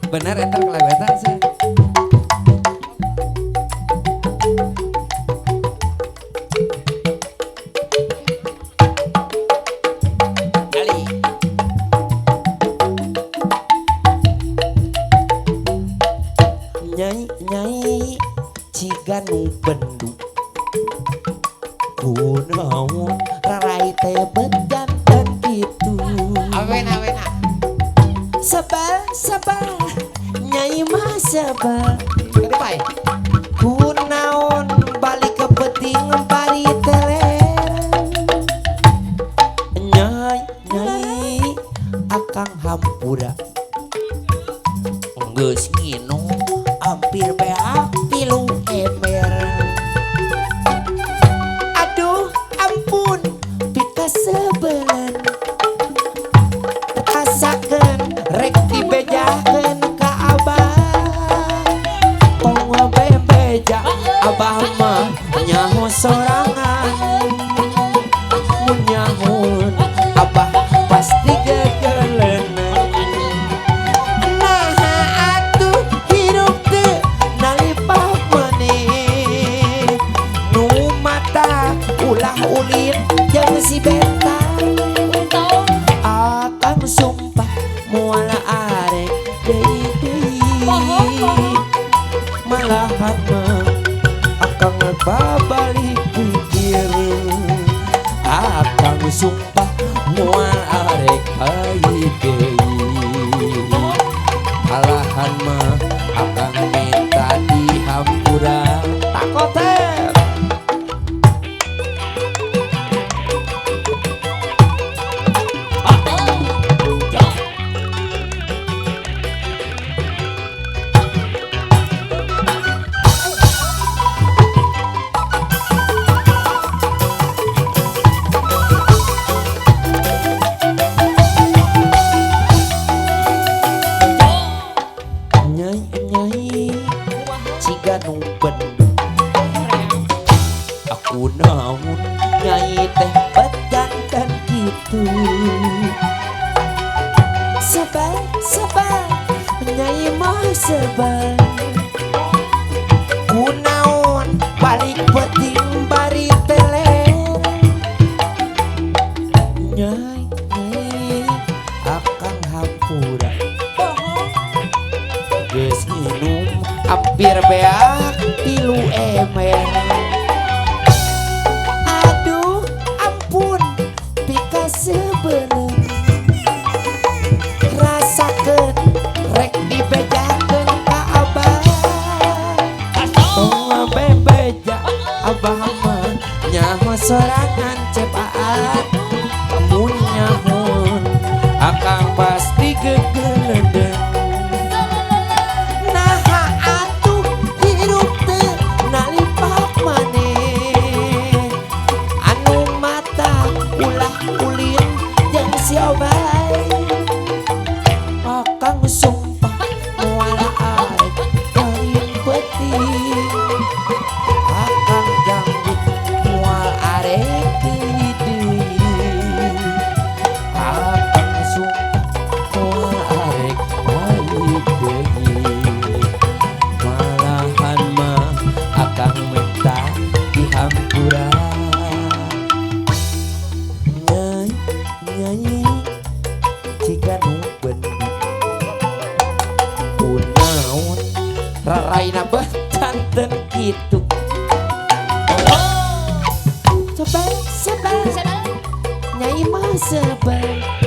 Bener eta kelewatan sih. Kali. Nyai ciga nu bendu kunaon rarai teh bejantan gitu. Awena. Sabar nyai mah sabar. Gede bae. Kunaon balik ke peting bari teler. Nyai akang hampura geus nginum hampir beak pilu ember. Aduh ampun pika sebelan rasakeun rek dibejakeun ka abah. Tong bebeja abah mah nyaho sorangan. Mun nyahon abah pasti gegelenan. Ulah ulin jeung si beta akan sumpah moal arek deui malahan mah akan babalik pikir akan sumpah moal arek deui malahan mah akan minta dihampura takoter. Nyai ciga nu bendu aku naon nyai teh bejantan gitu. Sabar nyai mah sabar. Kunaon balik peting bari teler. Nyai akang hampura geus nginum hampir beak pilu ember. Aduh ampun pika sebelah rasakeun rek dibejakeun ka abah. Tong bebeja abah mah nyaho sorangan cepaan. Mun nyahon akang pasti gegeledeun. Akang sumpah moal arek kain peuting akang janggut moal arek deui. Akang sumpah moal arek kain deui malahan mah akang minta dihampura. Nyai ciga nu bendu kunaon raraina bejantan kitu. Sabar nyai mah sabar.